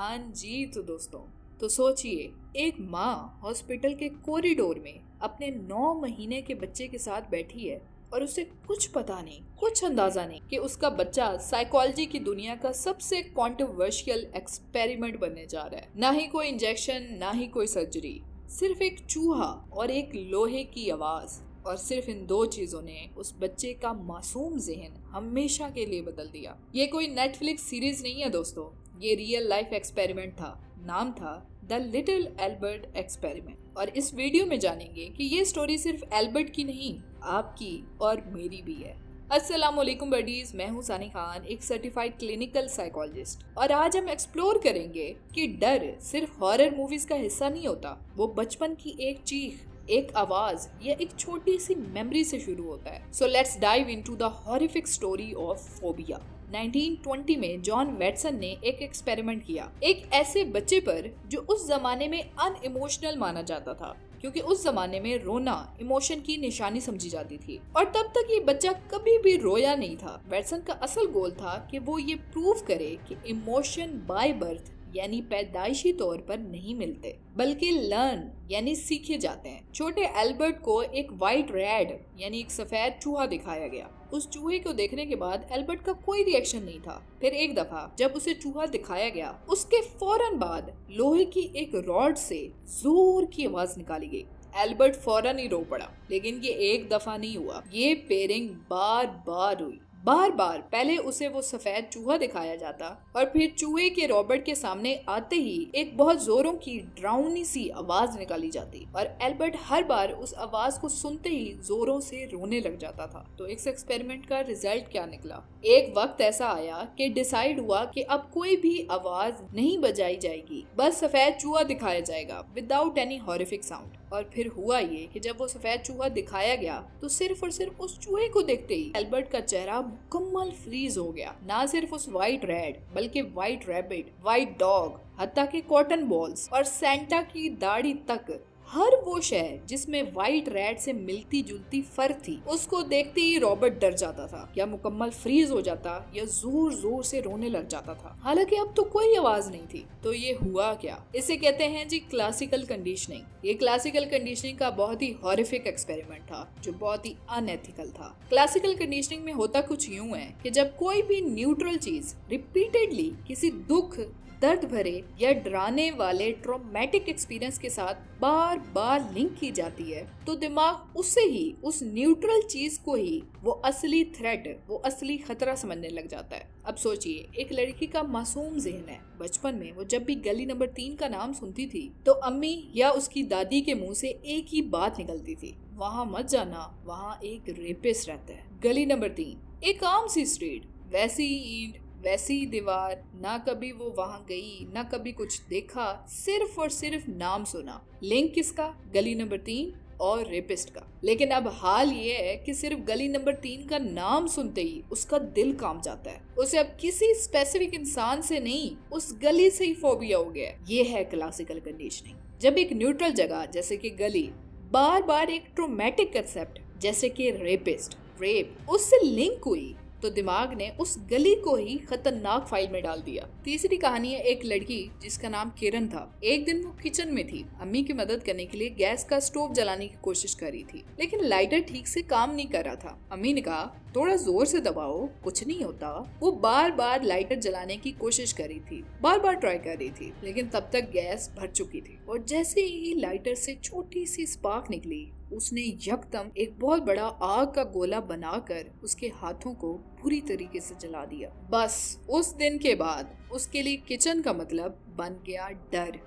हाँ जी तो दोस्तों, तो सोचिए एक माँ हॉस्पिटल के कॉरिडोर में अपने 9 महीने के बच्चे के साथ बैठी है और उसे कुछ पता नहीं, कुछ अंदाजा नहीं कि उसका बच्चा साइकोलॉजी की दुनिया का सबसे कॉन्ट्रोवर्शियल एक्सपेरिमेंट बनने जा रहा है। ना ही कोई इंजेक्शन, ना ही कोई सर्जरी, सिर्फ एक चूहा और एक लोहे की आवाज। और सिर्फ इन दो चीजों ने उस बच्चे का मासूम जहन हमेशा के लिए बदल दिया। ये कोई नेटफ्लिक्स सीरीज नहीं है दोस्तों, ये रियल लाइफ एक्सपेरिमेंट था। नाम था द लिटिल एल्बर्ट एक्सपेरिमेंट। और इस वीडियो में जानेंगे कि ये स्टोरी सिर्फ एल्बर्ट की नहीं, आपकी और मेरी भी है। अस्सलाम वालेकुम बडीज, मैं हूँ सानी खान, एक सर्टिफाइड क्लिनिकल साइकोलॉजिस्ट। और आज हम एक्सप्लोर करेंगे कि डर सिर्फ हॉरर मूवीज का हिस्सा नहीं होता। वो बचपन की एक चीख, एक आवाज या एक छोटी सी मेमोरी से शुरू होता है। So let's dive into the horrific story of phobia. 1920 में जॉन वैटसन ने एक एक्सपेरिमेंट किया एक ऐसे बच्चे पर जो उस जमाने में अनइमोशनल माना जाता था, क्योंकि उस जमाने में रोना इमोशन की निशानी समझी जाती थी। और तब तक ये बच्चा कभी भी रोया नहीं था। वैटसन का असल गोल था कि वो ये प्रूव करे कि इमोशन बाय बर्थ यानी पैदाइशी तौर पर नहीं मिलते, बल्कि लर्न यानी सीखे जाते हैं। छोटे एल्बर्ट को एक व्हाइट रैट यानी एक सफेद चूहा दिखाया गया। उस चूहे को देखने के बाद एल्बर्ट का कोई रिएक्शन नहीं था। फिर एक दफा जब उसे चूहा दिखाया गया, उसके फौरन बाद लोहे की एक रॉड से जोर की आवाज निकाली गई। एल्बर्ट फौरन ही रो पड़ा। लेकिन ये एक दफा नहीं हुआ, ये पेयरिंग बार बार हुई। बार बार पहले उसे वो सफेद चूहा दिखाया जाता और फिर चूहे के रॉबर्ट के सामने आते ही एक बहुत जोरों की ड्राउनी सी आवाज निकाली जाती और एल्बर्ट हर बार उस आवाज को सुनते ही जोरों से रोने लग जाता था। तो इस एक्सपेरिमेंट का रिजल्ट क्या निकला? एक वक्त ऐसा आया कि डिसाइड हुआ कि अब कोई भी आवाज नहीं बजाई जाएगी, बस सफेद चूहा दिखाया जाएगा विदाउट एनी हॉरिफिक साउंड। और फिर हुआ ये कि जब वो सफेद चूहा दिखाया गया तो सिर्फ और सिर्फ उस चूहे को देखते ही एल्बर्ट का चेहरा मुकम्मल फ्रीज हो गया। ना सिर्फ उस व्हाइट रैट, बल्कि व्हाइट रैबिट, व्हाइट डॉग, हत्ता के कॉटन बॉल्स और सेंटा की दाढ़ी तक, हर वो शय जिसमें व्हाइट रैट से मिलती जुलती फर थी, उसको देखते ही रॉबर्ट डर जाता था, या मुकम्मल फ्रीज हो जाता या जोर जोर से रोने लग जाता था। हालांकि अब तो कोई आवाज नहीं थी। तो ये हुआ क्या? इसे कहते हैं जी क्लासिकल कंडीशनिंग। ये क्लासिकल कंडीशनिंग का बहुत ही हॉरिफिक एक्सपेरिमेंट था जो बहुत ही अनएथिकल था। क्लासिकल कंडीशनिंग में होता कुछ यूं है कि जब कोई भी न्यूट्रल चीज रिपीटेडली किसी दुख, दर्द भरे या डराने वाले ट्रॉमेटिक एक्सपीरियंस के साथ बार बार लिंक की जाती है, तो दिमाग उससे ही, उस न्यूट्रल चीज को ही वो असली थ्रेट, वो असली खतरा समझने लग जाता है। अब सोचिए, एक लड़की का मासूम जहन है। बचपन में वो जब भी गली नंबर 3 का नाम सुनती थी तो अम्मी या उसकी दादी के मुंह से एक ही बात निकलती थी, वहाँ मत जाना, वहाँ एक रेपिस्ट रहता है। गली नंबर 3 एक आम सी स्ट्रीट, वैसी ईंट, वैसी दीवार। ना कभी वो वहां गई, ना कभी कुछ देखा, सिर्फ और सिर्फ नाम सुना। लिंक किसका? गली नंबर 3 और रेपिस्ट का। लेकिन अब हाल ये है कि सिर्फ गली नंबर 3 का नाम सुनते ही उसका दिल कांप जाता है। उसे अब किसी स्पेसिफिक इंसान से नहीं, उस गली से ही फोबिया हो गया है। ये है क्लासिकल कंडीशनिंग। जब एक न्यूट्रल जगह जैसे कि गली बार बार एक ट्रोमेटिक कंसेप्ट जैसे कि रेपिस्ट, रेप उससे लिंक हुई, तो दिमाग ने उस गली को ही खतरनाक फाइल में डाल दिया। तीसरी कहानी है एक लड़की जिसका नाम किरण था। एक दिन वो किचन में थी, अम्मी की मदद करने के लिए गैस का स्टोव जलाने की कोशिश कर रही थी, लेकिन लाइटर ठीक से काम नहीं कर रहा था। अम्मी ने कहा, थोड़ा जोर से दबाओ, कुछ नहीं होता। वो बार बार लाइटर जलाने की कोशिश कर रही थी, बार बार ट्राई कर रही थी, लेकिन तब तक गैस भर चुकी थी। और जैसे ही लाइटर से छोटी सी स्पार्क निकली, उसने यकदम एक बहुत बड़ा आग का गोला बनाकर उसके हाथों को पूरी तरीके से जला दिया। बस उस दिन के बाद उसके लिए किचन का मतलब बन गया डर,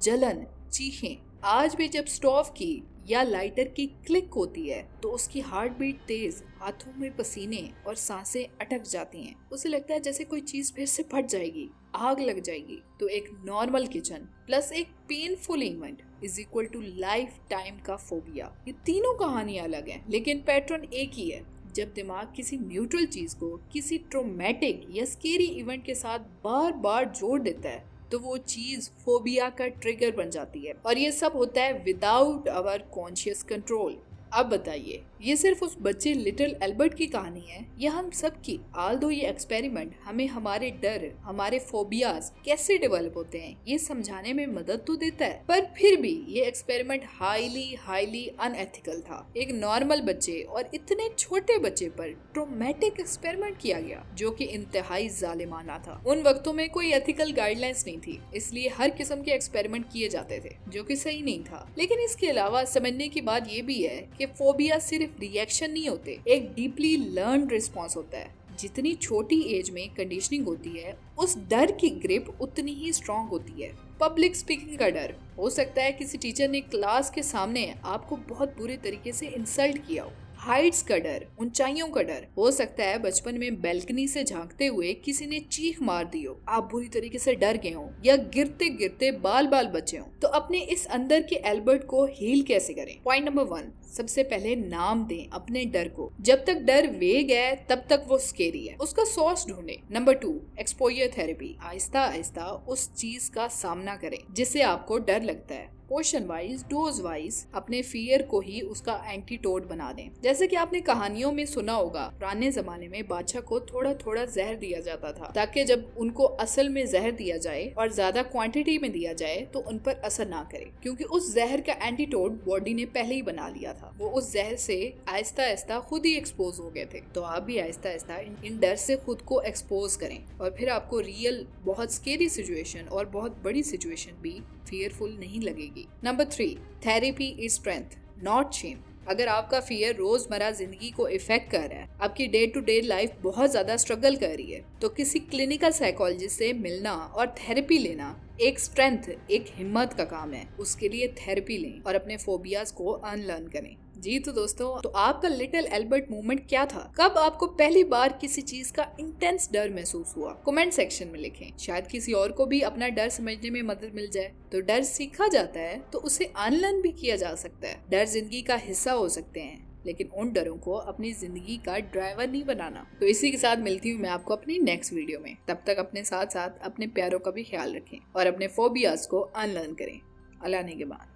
जलन, चीखें। आज भी जब स्टोव की या लाइटर की क्लिक होती है तो उसकी हार्ट बीट तेज, हाथों में पसीने और सांसें अटक जाती हैं। उसे लगता है जैसे कोई चीज फिर से फट जाएगी, आग लग जाएगी। तो एक नॉर्मल किचन प्लस एक painful event is equal to life time का फोबिया। ये तीनों कहानियां अलग हैं, लेकिन पैटर्न एक ही है। जब दिमाग किसी न्यूट्रल चीज को किसी ट्रोमेटिक या स्केरी इवेंट के साथ बार बार जोड़ देता है तो वो चीज फोबिया का ट्रिगर बन जाती है। और ये सब होता है विदाउट आवर कॉन्शियस कंट्रोल। अब बताइए, ये सिर्फ उस बच्चे लिटिल एल्बर्ट की कहानी है, ये हम सब की। आल्दो ये एक्सपेरिमेंट हमें हमारे डर, हमारे फोबियाज कैसे डेवलप होते हैं ये समझाने में मदद तो देता है, पर फिर भी ये एक्सपेरिमेंट हाईली अनएथिकल था। एक नॉर्मल बच्चे और इतने छोटे बच्चे पर ट्रोमेटिक एक्सपेरिमेंट किया गया जो कि इंतहाई जालिमाना था। उन वक्तों में कोई एथिकल गाइडलाइंस नहीं थी, इसलिए हर किस्म के एक्सपेरिमेंट किए जाते थे जो कि सही नहीं था। लेकिन इसके अलावा समझने की बात ये भी है कि फोबिया सिर्फ रिएक्शन नहीं होते, एक डीपली लर्न्ड रिस्पॉन्स होता है। जितनी छोटी एज में कंडीशनिंग होती है उस डर की ग्रिप उतनी ही स्ट्रॉन्ग होती है। पब्लिक स्पीकिंग का डर, हो सकता है किसी टीचर ने क्लास के सामने आपको बहुत बुरे तरीके से इंसल्ट किया हो। हाइट्स का डर, ऊंचाइयों का डर, हो सकता है बचपन में बैल्कनी से झांकते हुए किसी ने चीख मार दी हो, आप बुरी तरीके से डर गए हो या गिरते गिरते बाल बचे हो। तो अपने इस अंदर के एल्बर्ट को हील कैसे करें? पॉइंट नंबर 1, सबसे पहले नाम दें अपने डर को। जब तक डर वेग है तब तक वो स्केरी है, उसका सोर्स ढूंढे। Number 2, exposure therapy, Aahista Aahista उस चीज का सामना करें जिससे आपको डर लगता है। पोर्शन वाइज, डोज वाइज अपने फियर को ही उसका एंटीटोड बना दें। जैसे कि आपने कहानियों में सुना होगा, पुराने जमाने में बादशाह को थोड़ा थोड़ा जहर दिया जाता था ताकि जब उनको असल में जहर दिया जाए और ज्यादा क्वांटिटी में दिया जाए तो उन पर असर ना करे, क्योंकि उस जहर का एंटीटोड बॉडी ने पहले ही बना लिया था। वो उस जहर से आहिस्ता आहिस्ता खुद ही एक्सपोज हो गए थे। तो आप भी आहिस्ता आहिस्ता इन डर से खुद को एक्सपोज करें और फिर आपको रियल बहुत स्केरी सिचुएशन और बहुत बड़ी सिचुएशन भी फियरफुल नहीं लगेगी। Number 3, therapy is strength not shame. अगर आपका फियर रोजमर्रा जिंदगी को इफेक्ट कर रहा है, आपकी डे टू डे लाइफ बहुत ज्यादा स्ट्रगल कर रही है, तो किसी क्लिनिकल साइकोलॉजिस्ट से मिलना और थेरेपी लेना एक स्ट्रेंथ, एक हिम्मत का काम है। उसके लिए थेरेपी लें और अपने फोबियाज को अनलर्न करें। जी तो दोस्तों, तो आपका लिटिल एल्बर्ट मूवमेंट क्या था? कब आपको पहली बार किसी चीज का इंटेंस डर महसूस हुआ? कमेंट सेक्शन में लिखें, शायद किसी और को भी अपना डर समझने में मदद मिल जाए। तो डर सीखा जाता है तो उसे अनलर्न भी किया जा सकता है। डर जिंदगी का हिस्सा हो सकते हैं, लेकिन उन डरों को अपनी जिंदगी का ड्राइवर नहीं बनाना। तो इसी के साथ मिलती हूँ मैं आपको अपनी नेक्स्ट वीडियो में। तब तक अपने साथ साथ अपने प्यारों का भी ख्याल रखें और अपने फोबियाज को अनलर्न करें। अल्लाह ने के बाद।